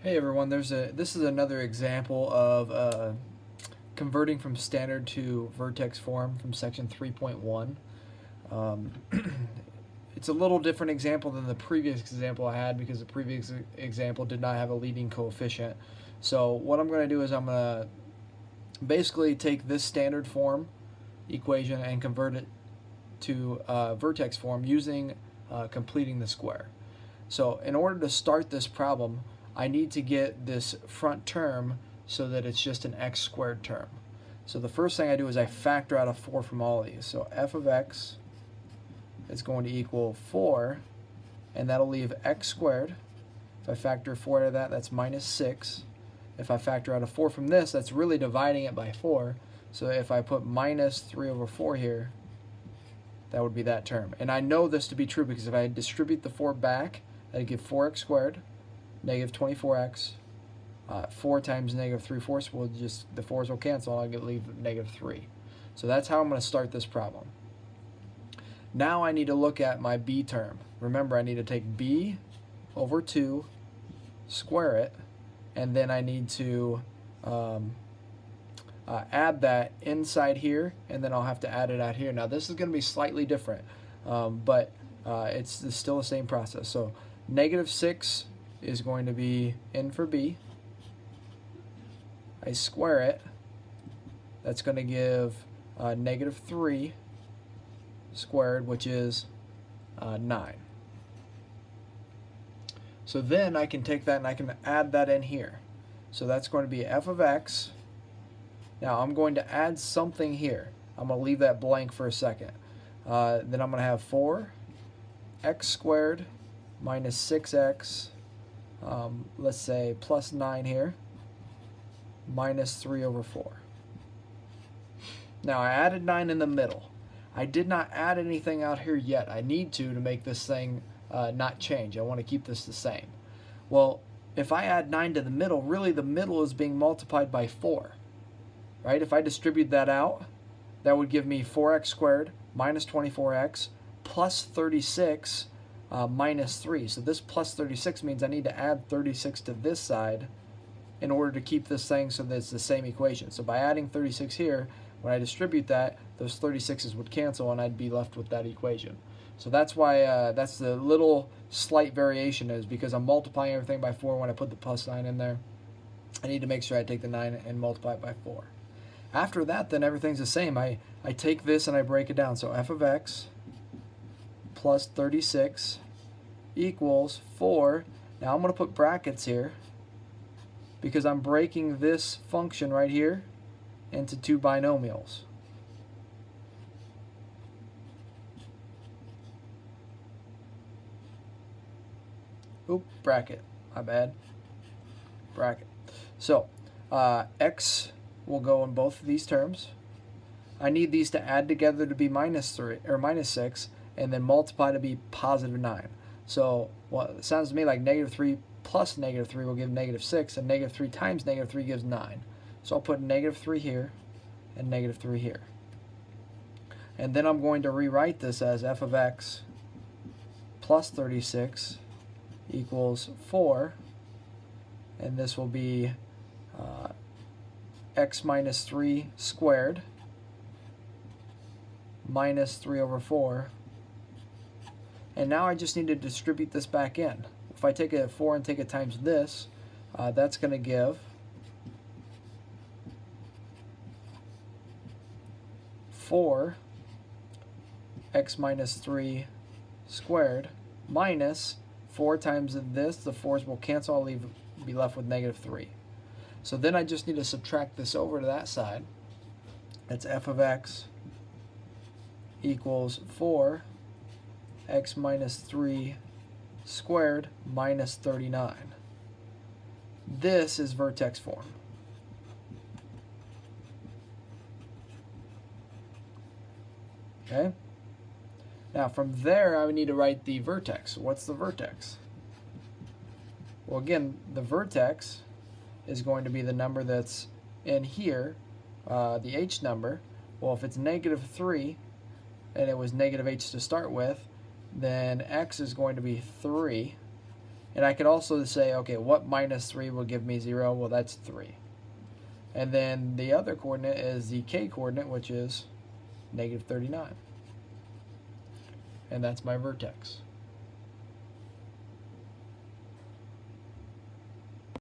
Hey everyone, this is another example of converting from standard to vertex form from section 3.1. Um, it's a little different example than the previous example I had because the previous example did not have a leading coefficient. So what I'm going to do is I'm going to basically take this standard form equation and convert it to vertex form using completing the square. So in order to start this problem, I need to get this front term so that it's just an x squared term. So the first thing I do is I factor out a 4 from all of these. So f of x is going to equal 4, and that'll leave x squared. If I factor 4 out of that, that's minus 6. If I factor out a 4 from this, that's really dividing it by 4. So if I put minus 3 over 4 here, that would be that term. And I know this to be true because if I distribute the 4 back, that'd give 4x squared, negative 24x. 4 times negative 3/4 will just, the 4's will cancel, I'll leave negative 3. So that's how I'm going to start this problem. Now I need to look at my b term. Remember, I need to take b over 2, square it, and then I need to add that inside here, and then I'll have to add it out here. Now this is going to be slightly different, but it's still the same process. So negative 6 is going to be in for b. I square it. That's going to give negative 3 squared, which is 9. So then I can take that and I can add that in here. So that's going to be f of x. Now I'm going to add something here. I'm going to leave that blank for a second. Then I'm going to have 4x squared minus 6x, let's say plus 9 here, minus 3 over 4. Now I added 9 in the middle. I did not add anything out here yet. I need to make this thing not change. I want to keep this the same. Well, if I add 9 to the middle, really the middle is being multiplied by 4. Right? If I distribute that out, that would give me 4x squared minus 24x plus 36 minus 3. So this plus 36 means I need to add 36 to this side in order to keep this thing so that it's the same equation. So by adding 36 here, when I distribute that, those 36's would cancel and I'd be left with that equation. So that's why that's the little slight variation, is because I'm multiplying everything by 4 when I put the plus 9 in there. I need to make sure I take the 9 and multiply it by 4. After that, then everything's the same. I take this and I break it down. So f of x plus 36 equals 4. Now I'm going to put brackets here because I'm breaking this function right here into two binomials. Oop, bracket, my bad. Bracket. So x will go in both of these terms. I need these to add together to be minus 3 or minus 6, and then multiply to be positive 9. So well, it sounds to me like negative 3 plus negative 3 will give negative 6, and negative 3 times negative 3 gives 9. So I'll put negative 3 here and negative 3 here. And then I'm going to rewrite this as f of x plus 36 equals 4, and this will be x minus 3 squared minus 3 over 4. And now I just need to distribute this back in. If I take a 4 and take it times this, that's going to give 4 x minus 3 squared minus 4 times this. The 4's will cancel. I'll be left with negative 3. So then I just need to subtract this over to that side. That's f of x equals 4 x minus 3 squared minus 39. This is vertex form. Okay? Now from there I would need to write the vertex. What's the vertex? Well, again, the vertex is going to be the number that's in here, the h number. Well, if it's negative 3 and it was negative h to start with, then x is going to be 3, And I could also say, okay, what minus 3 will give me 0? Well, that's 3. And then the other coordinate is the k coordinate, which is negative 39. And that's my vertex.